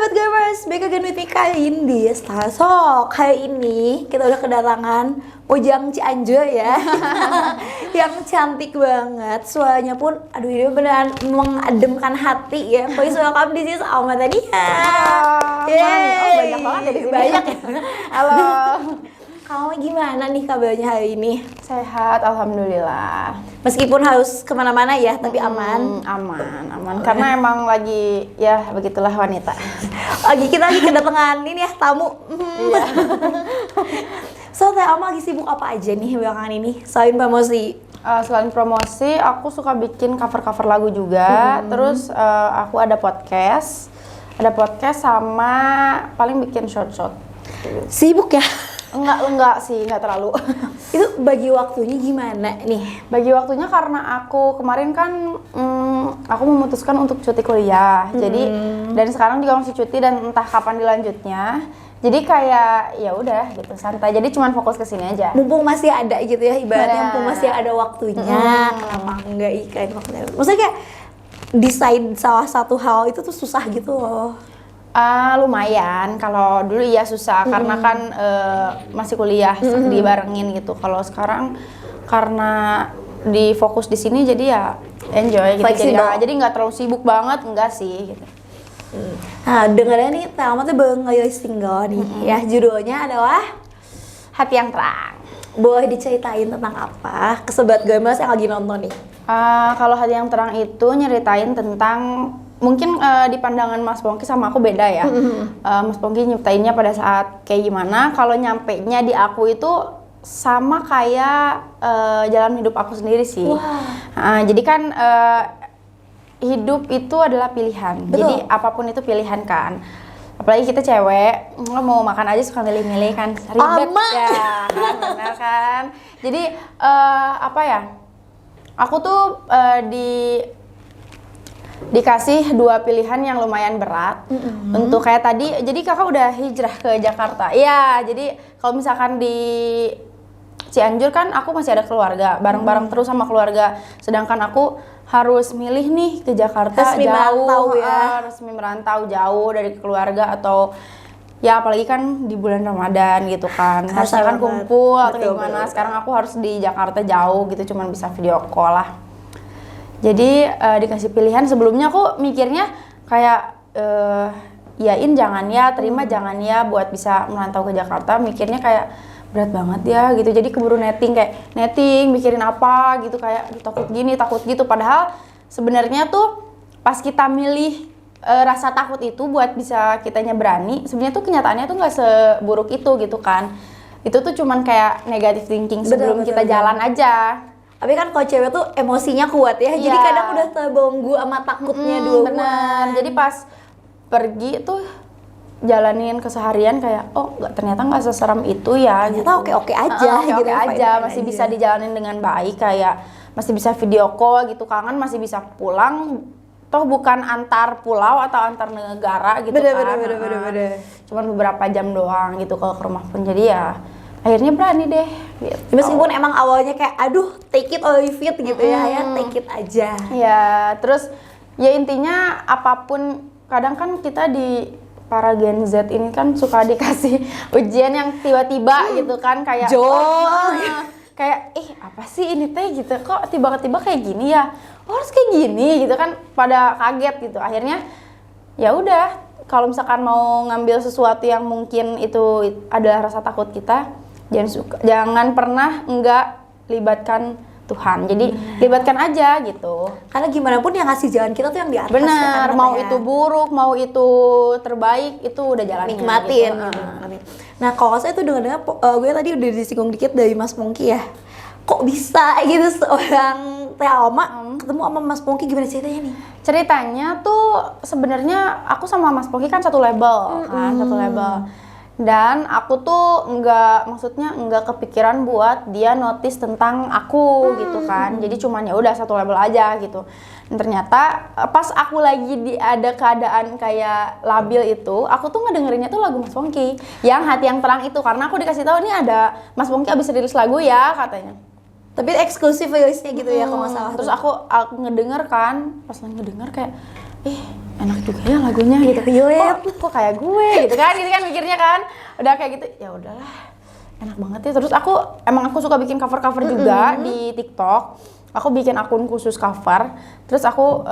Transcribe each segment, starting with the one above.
Sobat Gamers, back again with me kali ini So, kali ini kita udah kedatangan Ujang Cianjur ya. Yang cantik banget. Suaranya pun, aduh ini beneran mengademkan hati ya. Please welcome this is Alma Tania. Yeay. Banyak banget ya di sini. Banyak. Halo. Kamu gimana nih kabarnya hari ini? Sehat, alhamdulillah. Meskipun harus kemana-mana ya, tapi aman. Aman. Karena emang lagi, ya begitulah wanita. Kita lagi kedatangan ini ya, tamu. Iya. So, Teh Alma lagi sibuk apa aja nih belakangan ini? Selain promosi? Selain promosi, aku suka bikin cover-cover lagu juga. Terus aku ada podcast. Ada podcast sama paling bikin short-short. Sibuk ya? Enggak sih, enggak terlalu. Itu bagi waktunya gimana nih? Bagi waktunya karena aku kemarin kan aku memutuskan untuk cuti kuliah. Jadi dan sekarang juga masih cuti dan entah kapan dilanjutnya. Jadi kayak ya udah gitu, santai. Jadi cuman fokus ke sini aja. Mumpung masih ada gitu ya, ibaratnya mumpung masih ada waktunya. Kenapa enggak ikan waktunya? Maksudnya kayak decide salah satu hal itu tuh susah gitu loh. Lumayan, kalau dulu ya susah karena kan masih kuliah dibarengin gitu. Kalau sekarang karena difokus di sini jadi ya enjoy gitu. Jadi nggak terlalu sibuk banget, enggak sih gitu. Nah, dengarnya nih Thelma tuh baru ngerilis single nih ya, judulnya adalah Hati yang Terang. Boleh diceritain tentang apa ke Sobat Gamers yang lagi nonton nih? Kalau Hati yang Terang itu nyeritain tentang mungkin di pandangan Mas Pongki sama aku beda ya. Mas Pongki nyiptainnya pada saat kayak gimana, kalau nyampenya di aku itu sama kayak jalan hidup aku sendiri sih. Jadi kan hidup itu adalah pilihan. Betul. Jadi apapun itu pilihan kan. Apalagi kita cewek, mau makan aja suka milih-milih kan, ribet ya, kan, benar kan. Jadi apa ya? Aku tuh dikasih dua pilihan yang lumayan berat untuk kayak tadi. Jadi kakak udah hijrah ke Jakarta. Iya, jadi kalau misalkan di Cianjur kan aku masih ada keluarga, bareng-bareng terus sama keluarga. Sedangkan aku harus milih nih ke Jakarta resmi jauh, merantau ya. resmi merantau jauh dari keluarga atau ya apalagi kan di bulan Ramadan gitu kan. Harusnya kan kumpul atau gimana. Sekarang aku harus di Jakarta jauh gitu, cuman bisa video call lah. Jadi dikasih pilihan, sebelumnya aku mikirnya kayak yain jangan ya, terima jangan ya buat bisa merantau ke Jakarta. Mikirnya kayak berat banget ya gitu, jadi keburu netting mikirin apa gitu, kayak takut gini takut gitu. Padahal sebenarnya tuh pas kita milih rasa takut itu buat bisa kitanya berani, sebenarnya tuh kenyataannya tuh nggak seburuk itu gitu kan. Itu tuh cuman kayak negative thinking sebelum kita jalan aja. Tapi kan kalau cewek tuh emosinya kuat ya, jadi kadang udah terbelenggu sama takutnya dulu. Bener, jadi pas pergi tuh jalanin keseharian kayak ternyata nggak seseram itu ya. Ternyata gitu. oke aja gitu. Oke aja, masih bisa dijalanin dengan baik, kayak masih bisa video call gitu, kangen masih bisa pulang. Toh bukan antar pulau atau antar negara gitu. Bener. Cuman beberapa jam doang gitu kalau ke rumah pun, jadi ya akhirnya berani deh gitu. Meskipun emang awalnya kayak aduh take it or leave it gitu ya take it aja. Ya terus ya intinya apapun, kadang kan kita di para Gen Z ini kan suka dikasih ujian yang tiba-tiba gitu kan, kayak kayak apa sih ini teh gitu, kok tiba-tiba kayak gini ya, harus kayak gini gitu kan, pada kaget gitu. Akhirnya ya udah, kalau misalkan mau ngambil sesuatu yang mungkin itu adalah rasa takut kita, jangan pernah enggak libatkan Tuhan. Jadi libatkan aja gitu. Karena gimana pun yang ngasih jalan kita tuh yang di atas. Benar, mau itu buruk, mau itu terbaik, itu udah jalannya. Nikmatin. Gitu. Nah kalau saya tuh dengar gue tadi udah disinggung dikit dari Mas Pongki ya. Kok bisa gitu seorang Teh Alma ketemu sama Mas Pongki, gimana ceritanya nih? Ceritanya tuh sebenarnya aku sama Mas Pongki kan satu label kan, satu label. Dan aku tuh nggak kepikiran buat dia notice tentang aku gitu kan. Jadi cuman ya udah satu label aja gitu. Dan ternyata pas aku lagi ada keadaan kayak labil itu, aku tuh ngedengerinnya tuh lagu Mas Pongki yang Hati yang Terang itu, karena aku dikasih tahu nih ada Mas Pongki abis rilis lagu ya katanya. Tapi eksklusif rilisnya gitu ya kalau nggak salah. Terus aku ngedenger kan, pas lagi ngedenger kayak enak juga ya lagunya gitu. Kok kayak gue gitu kan mikirnya kan. Udah kayak gitu, ya udahlah. Enak banget ya. Terus aku suka bikin cover-cover juga di TikTok. Aku bikin akun khusus cover. Terus aku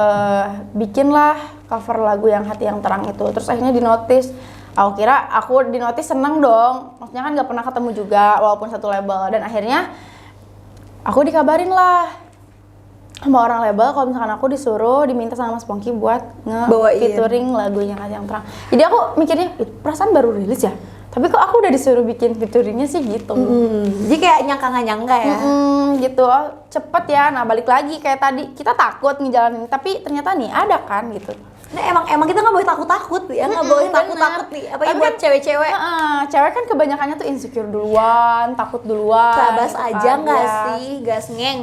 bikinlah cover lagu yang Hati Yang Terang itu. Terus akhirnya dinotis. Aku kira aku dinotis seneng dong. Maksudnya kan gak pernah ketemu juga walaupun satu label. Dan akhirnya aku dikabarin lah sama orang label kalau misalkan aku disuruh diminta sama Mas Pongky buat nge-featuring lagunya Hati Yang Terang. Jadi aku mikirnya, perasaan baru rilis ya? Tapi kok aku udah disuruh bikin featuringnya sih gitu. Jadi kayak nyangka nggak nyangka ya. Gitu, cepet ya. Nah balik lagi kayak tadi, kita takut ngejalanin, tapi ternyata nih ada kan gitu. Nah emang kita nggak boleh takut ya, nggak boleh takut nih. Apalagi buat cewek-cewek. Cewek kan kebanyakannya tuh insecure duluan, takut duluan. Sabas gitu aja kan, nggak ya. sih, gas ngeng.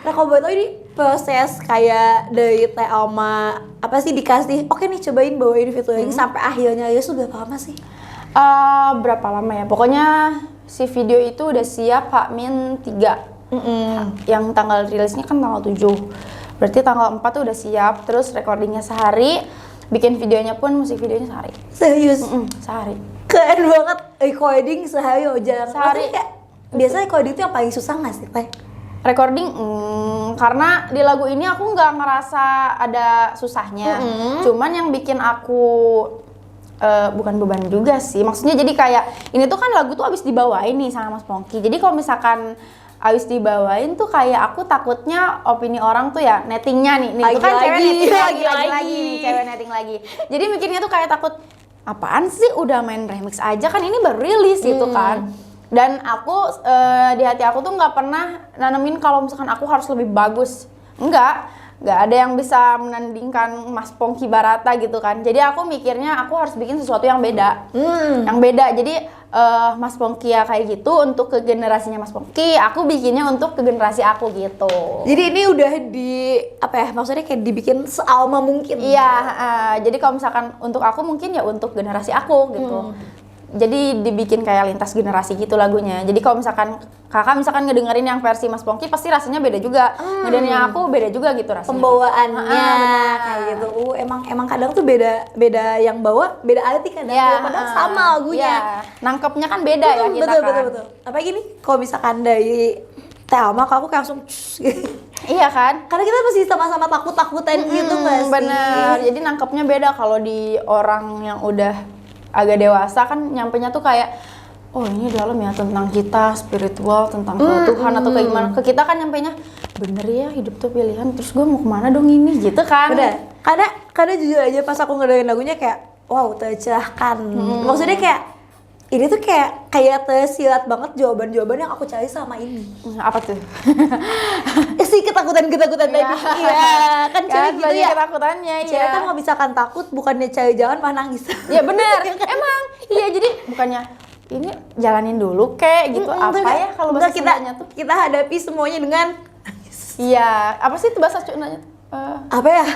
Nah kalau buat lo ini proses kayak dari Teh Alma apa sih dikasih, oke nih cobain bawain featuring sampai akhirnya ya sudah berapa lama sih? Berapa lama ya? Pokoknya si video itu udah siap H-3. Yang tanggal rilisnya kan tanggal 7. Berarti tanggal 4 tuh udah siap. Terus recordingnya sehari, bikin videonya pun musik videonya sehari. Serius? Sehari. Keren banget, recording sehari aja. Sehari. Biasanya recording itu yang paling susah nggak sih, Teh? Recording, karena di lagu ini aku nggak ngerasa ada susahnya. Cuman yang bikin aku bukan beban juga sih. Maksudnya jadi kayak ini tuh kan lagu tuh abis dibawain nih sama Mas Pongky. Jadi kalau misalkan abis dibawain tuh kayak aku takutnya opini orang tuh ya nettingnya nih itu kan cewek netting lagi nih, cewek netting lagi. Jadi mikirnya tuh kayak takut apaan sih udah main remix aja kan ini baru rilis gitu kan. Dan aku di hati aku tuh nggak pernah nanemin kalau misalkan aku harus lebih bagus. Nggak ada yang bisa menandingkan Mas Pongky Barata gitu kan. Jadi aku mikirnya aku harus bikin sesuatu yang beda. Yang beda. Jadi Mas Pongky ya kayak gitu untuk ke generasinya Mas Pongky, aku bikinnya untuk ke generasi aku gitu. Jadi ini udah maksudnya kayak dibikin sealma mungkin. Iya, jadi kalau misalkan untuk aku mungkin ya untuk generasi aku gitu. Jadi dibikin kayak lintas generasi gitu lagunya. Jadi kalau misalkan kakak ngedengerin yang versi Mas Pongky pasti rasanya beda juga. Ngedengerin aku beda juga gitu rasanya. Pembawaannya kayak gitu. Emang kadang tuh beda yang bawa beda arti kadang. Padahal sama lagunya. Nangkepnya kan beda ya kita betul. Apalagi nih kalau misalkan dari Teh Alma aku kayak langsung iya kan? Karena kita masih sama-sama takut-takutan gitu nggak sih? Bener. Jadi nangkepnya beda kalau di orang yang udah agak dewasa kan nyampenya tuh kayak oh ini dalam ya tentang kita spiritual tentang ke Tuhan atau kayak gimana. Ke kita kan nyampenya bener ya hidup tuh pilihan terus gue mau kemana dong ini gitu kan. Bener. Karena jujur aja pas aku ngedengerin lagunya kayak wow tercerahkan. Maksudnya kayak ini tuh kayak tersirat banget jawaban-jawaban yang aku cari sama ini. Apa tuh? Si ketakutan tadi. Iya, kan cewek gitu ya. Ketakutannya Cewek kan kalau misalkan takut bukannya cari jalan malah nangis. Iya bener. Emang. Iya jadi bukannya ini jalanin dulu kayak gitu apa ya kalau bahasa Sundanya tuh. Kita hadapi semuanya dengan iya, apa sih itu bahasa Sundanya? Apa ya?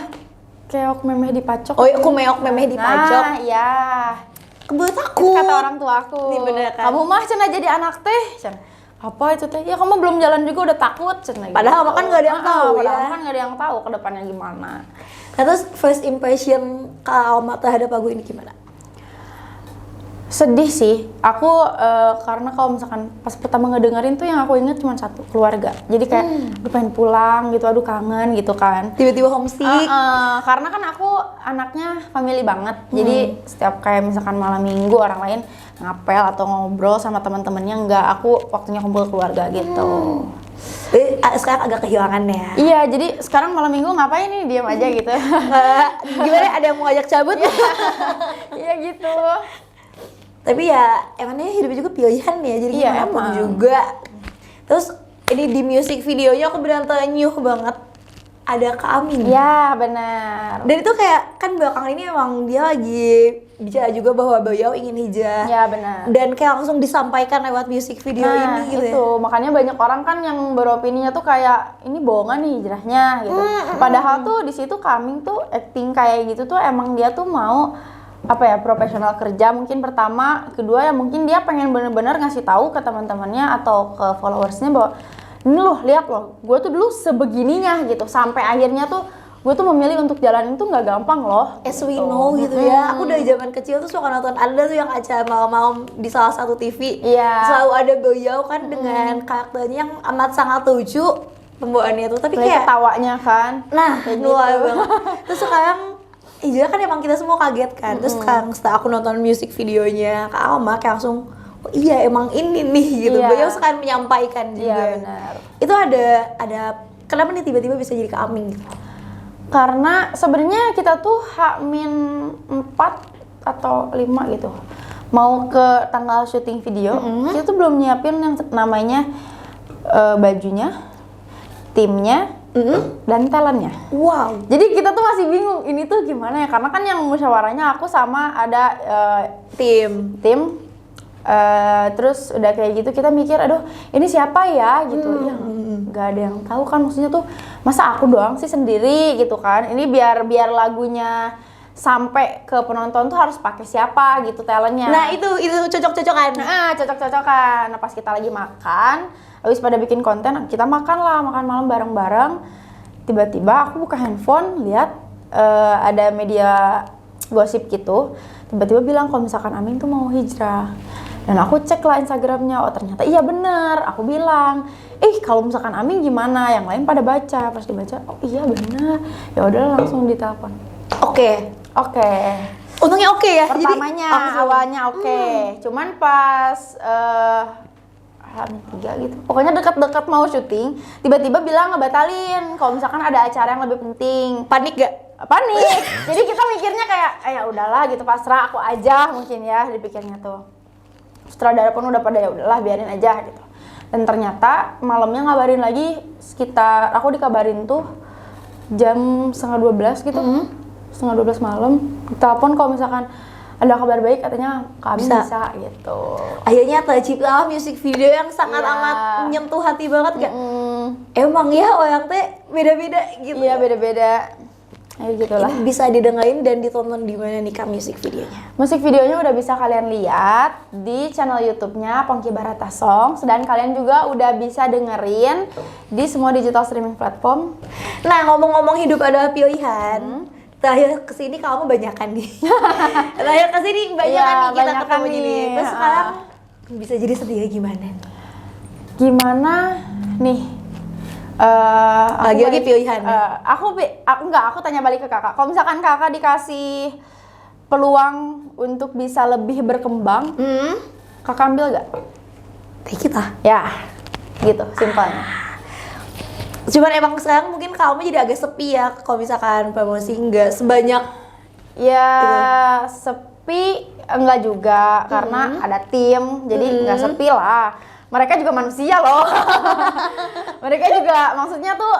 Keok memeh dipacok. Oh, aku meok memeh dipajok. Nah, iya. Kebel takut. Kata orang tua aku. Bener kan? Kamu mah cenah jadi anak teh. Apa itu teh? Ya kamu belum jalan juga udah takut cenah. Padahal kan nggak ada yang tahu ya. Padahal kan nggak ada yang tahu ke depannya gimana. Nah, terus first impression Kak Alma terhadap lagu ini gimana? Sedih sih. Aku karena kalau misalkan pas pertama ngedengerin tuh yang aku inget cuma satu, keluarga. Jadi kayak aduh pengen pulang gitu, aduh kangen gitu kan. Tiba-tiba homesick. Karena kan aku anaknya family banget. Jadi setiap kayak misalkan malam minggu orang lain ngapel atau ngobrol sama teman-temannya, enggak, aku waktunya kumpul keluarga gitu. Sekarang agak kehilangan ya. Iya, jadi sekarang malam minggu ngapain nih, diam aja gitu. Gimana, ada yang mau ajak cabut? Iya gitu. Tapi ya emangnya hidup juga pilihan ya, jadi iya, gimana pun juga. Terus ini di music videonya aku beneran terenyuh banget. Ada Kak Amin. Ya benar. Dan itu kayak kan belakangan ini emang dia lagi bicara juga bahwa beliau ingin hijrah. Ya benar. Dan kayak langsung disampaikan lewat music video ini gitu. Itu makanya banyak orang kan yang beropininya tuh kayak ini bohongan nih hijrahnya gitu. Padahal tuh di situ Kak Amin tuh acting kayak gitu tuh emang dia tuh mau profesional kerja mungkin pertama, kedua ya mungkin dia pengen bener-bener ngasih tahu ke teman-temannya atau ke followersnya bahwa ini loh lihat loh, gue tuh dulu sebegininya gitu sampai akhirnya tuh gue tuh memilih untuk jalanin tuh nggak gampang loh. As we know gitu ya. Aku dari zaman kecil tuh suka nonton, ada tuh yang acara malam-malam di salah satu TV. Iya. Selalu ada beliau kan dengan karakternya yang amat sangat lucu pembawaannya tuh. Tapi kayak ketawanya kan. nah, kayak luar gitu. banget. Terus sekarang iya kan emang kita semua kaget kan. Terus sekarang setelah aku nonton music videonya Kak Alma kayak langsung oh iya emang ini nih gitu. Iya. Beliau sekarang menyampaikan juga. Iya benar. Itu ada kenapa nih tiba-tiba bisa jadi Kak Aming gitu? Karena sebenarnya kita tuh H-4 atau 5 gitu. Mau ke tanggal syuting video, kita tuh belum nyiapin yang namanya bajunya, timnya, dan talentnya. Wow. Jadi kita tuh masih bingung ini tuh gimana ya, karena kan yang musyawarahnya aku sama ada Tim. terus udah kayak gitu kita mikir aduh ini siapa ya gitu ya nggak ada yang tahu kan, maksudnya tuh masa aku doang sih sendiri gitu kan, ini biar lagunya sampai ke penonton tuh harus pakai siapa gitu talentnya. Nah itu cocok-cocokan. Cocok-cocokan. Nah pas kita lagi makan habis pada bikin konten, kita makan malam bareng-bareng, tiba-tiba aku buka handphone lihat ada media gosip gitu, tiba-tiba bilang kalau misalkan Aming tuh mau hijrah. Dan aku cek lah Instagramnya, oh ternyata iya bener. Aku bilang, kalau misalkan Aming gimana? Yang lain pada baca, pas dibaca, oh iya bener. Ya udah langsung ditelepon. Oke. Untungnya oke ya. Pertamanya, awalnya oke. Cuman pas H3 gitu. Pokoknya dekat-dekat mau syuting, tiba-tiba bilang ngebatalin kalau misalkan ada acara yang lebih penting. Panik gak? Panik. Jadi kita mikirnya kayak ya udahlah gitu, pasrah aku aja mungkin ya dipikirnya tuh. Sutradara pun udah pada ya udahlah biarin aja gitu. Dan ternyata malamnya ngabarin lagi, sekitar aku dikabarin tuh jam 11:30 gitu. 11:30 malam ditelepon kalau misalkan ada kabar baik, katanya kami bisa gitu. Akhirnya tercipta music video yang sangat amat menyentuh hati banget gak? Emang ya orang teh beda-beda gitu. Iya beda-beda. Gitulah. Ini bisa didengarin dan ditonton di mana nih Kak music videonya? Musik videonya udah bisa kalian lihat di channel YouTube-nya Pongki Barata Songs, dan kalian juga udah bisa dengerin di semua digital streaming platform. Nah ngomong-ngomong hidup adalah pilihan, terakhir kesini kamu banyakan nih. Terakhir kesini banyakan nih kita ketemu gini. Terus sekarang bisa jadi setia gimana? Gimana nih? Lagi-lagi pilihan. Aku tanya balik ke kakak. Kalau misalkan kakak dikasih peluang untuk bisa lebih berkembang, kakak ambil gak? Kayak kita. Ya, gitu simpelnya. Cuman emang sekarang mungkin kamu jadi agak sepi ya kalau misalkan promosi nggak sebanyak. Ya sepi enggak juga, karena ada tim, jadi nggak sepi lah. Mereka juga manusia loh. Mereka juga maksudnya tuh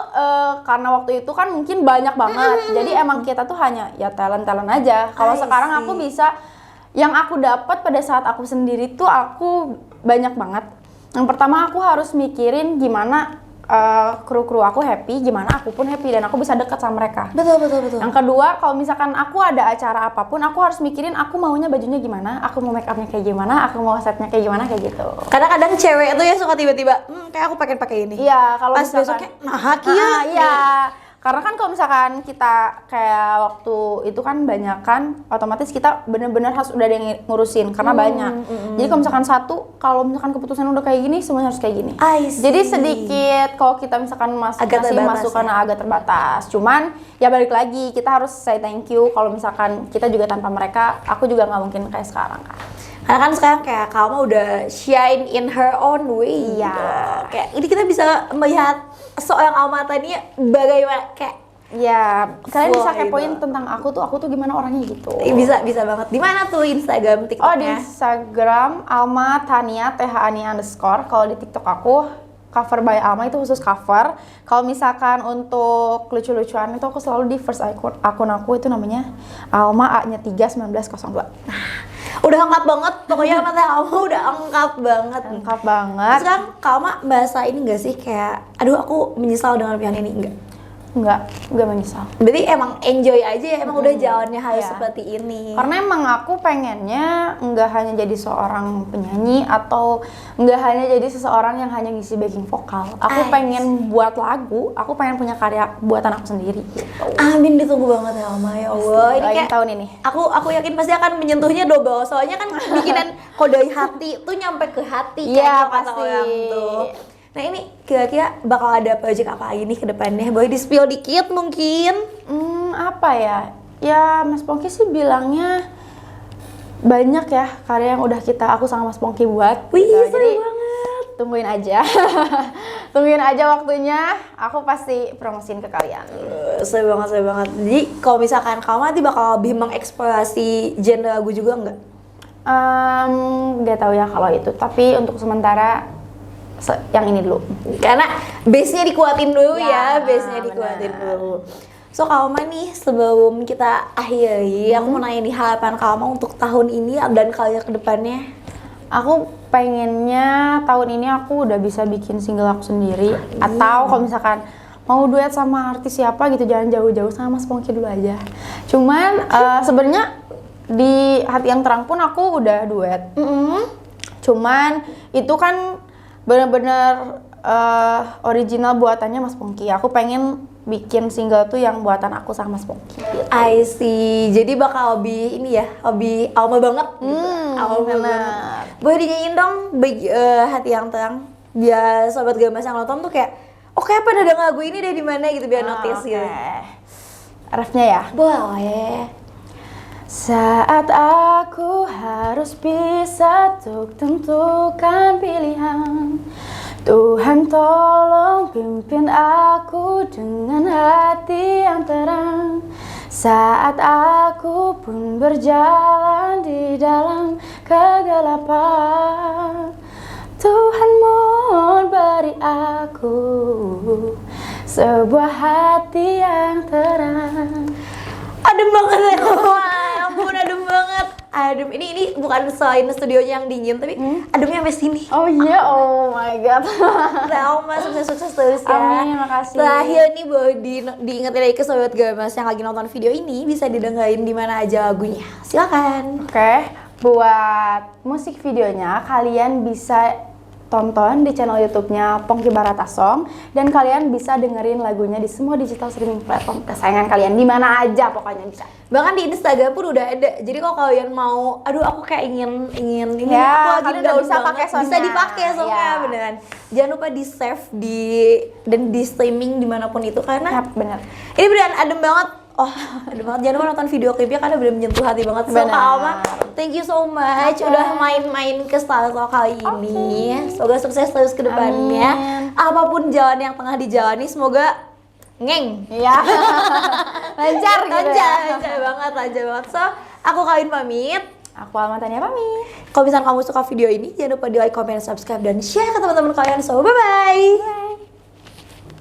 karena waktu itu kan mungkin banyak banget. Jadi emang kita tuh hanya ya talent aja. Kalau sekarang aku bisa, yang aku dapat pada saat aku sendiri tuh aku banyak banget. Yang pertama aku harus mikirin gimana kru aku happy, gimana aku pun happy dan aku bisa dekat sama mereka. Betul. Yang kedua, kalau misalkan aku ada acara apapun, aku harus mikirin aku maunya bajunya gimana, aku mau make upnya kayak gimana, aku mau setnya kayak gimana, kayak gitu. Kadang-kadang cewek itu ya suka tiba-tiba, kayak aku pakai ini. Iya, kalau pas misalkan, besoknya, iya. Karena kan kalau misalkan kita kayak waktu itu kan banyak kan, otomatis kita bener-bener harus udah ada yang ngurusin karena banyak. Jadi kalau misalkan kalau misalkan keputusan udah kayak gini, semuanya harus kayak gini. Jadi sedikit kalau kita misalkan masih masukan agak terbatas. Cuman ya balik lagi, kita harus say thank you kalau misalkan kita juga tanpa mereka, aku juga nggak mungkin kayak sekarang kan. Karena kan sekarang kayak kamu udah shine in her own way. Iya. Gitu. Kayak ini kita bisa melihat seorang Alma tadi bagaimana kayak. Ya, kalian bisa kepoin tentang aku tuh gimana orangnya gitu. Bisa banget. Di mana tuh Instagram, TikToknya? Oh di Instagram Alma Tania THANIA_. Kalau di TikTok aku Cover by Alma, itu khusus cover. Kalau misalkan untuk lucu-lucuan itu aku selalu di first akun aku itu namanya Alma A-nya 31902. Udah lengkap banget, pokoknya mata kamu udah lengkap banget. Lengkap banget. Sekarang kamu bahasa ini gak sih kayak, aduh aku menyesal dengan pilihan ini, enggak? nggak menyesal. Berarti emang enjoy aja ya, emang udah jalannya harus Iya. seperti ini. Karena emang aku pengennya nggak hanya jadi seorang penyanyi atau nggak hanya jadi seseorang yang hanya ngisi backing vokal. Aku pengen buat lagu, aku pengen punya karya buatan aku sendiri gitu. Amin, ditunggu banget ya Oma, ya Allah. Ini Doain kayak tahun ini. Aku yakin pasti akan menyentuhnya double. Soalnya kan bikinan kodoi hati tuh nyampe ke hati Iya, kan kata pasti. orang tuh. Nah ini kira-kira bakal ada project apa lagi nih ke depannya? Boleh di-spill dikit mungkin? Apa ya? Ya Mas Pongki sih bilangnya banyak ya karya yang udah aku sama Mas Pongki buat. Wih, gitu. seru Jadi banget. tungguin aja. Tungguin aja waktunya. Aku pasti promosiin ke kalian. Seru banget. Jadi kalau misalkan kamu nanti bakal lebih mengeksplorasi genre lagu juga nggak? Gak tahu ya kalau itu. Tapi untuk sementara yang ini dulu. Karena base-nya dikuatin dulu Ya, base-nya dikuatin benar. dulu. So Kalma nih, sebelum kita akhiri, aku mau nanya nih harapan Kalma untuk tahun ini dan kalian ke depannya. Aku pengennya tahun ini aku udah bisa bikin single aku sendiri. Atau kalau misalkan mau duet sama artis siapa gitu, jangan jauh-jauh sama Mas Pongki dulu aja. Cuman sebenarnya di Hati Yang Terang pun aku udah duet. Cuman itu kan bener-bener original buatannya Mas Pongki. Aku pengen bikin single tuh yang buatan aku sama Mas Pongki gitu. I see. Jadi bakal lebih ini ya, lebih Alma banget. Alma bener. banget. Boleh dinyanyiin dong Hati Yang Terang. Biar sobat Gamas yang nonton tuh kayak, oke apa ada lagu ini deh di mana gitu biar notice Oke. gitu. Refnya ya. Boleh. Saat aku harus bisa untuk tentukan pilihan, Tuhan tolong pimpin aku dengan hati yang terang. Saat aku pun berjalan di dalam kegelapan, Tuhan mohon beri aku sebuah hati yang terang. Adem banget ya, wah, ampun adem banget. Adem, ini bukan selain studionya yang dingin, tapi ademnya sampai sini. Oh iya, oh my god. Trauma, sukses-sukses terus ya. Amin, makasih. Terakhir nih boleh diingetin lagi ke sobat Gamas yang lagi nonton video ini, bisa didengerin di mana aja lagunya. Silakan. Oke, buat musik videonya kalian bisa tonton di channel YouTube-nya Pongki Barata Song, dan kalian bisa dengerin lagunya di semua digital streaming platform kesayangan kalian, di mana aja pokoknya bisa. Bahkan di Instagram pun udah ada. Jadi kalau kalian mau, aduh aku kayak ingin ini, Ya, aku lagi kalian udah down bisa banget. pakai soundnya. Bisa dipakai soundnya, Ya. beneran. Jangan lupa di save dan di streaming dimanapun itu karena Yap, bener. ini beneran adem banget. Oh, adem banget. Jangan lupa nonton video klipnya karena bener menyentuh hati banget. So, Bener. Kak Alma, thank you so much udah main-main ke Star Talk kali ini. Semoga sukses terus ke depannya. Amin. Apapun jalan yang tengah dijalani, semoga ngeng. Iya. Lancar gitu. Lancar banget. So, aku Kawin pamit. Aku Alma Tania pamit. Kalau misalnya kamu suka video ini, jangan lupa di like, comment, subscribe, dan share ke teman-teman kalian. So, bye-bye.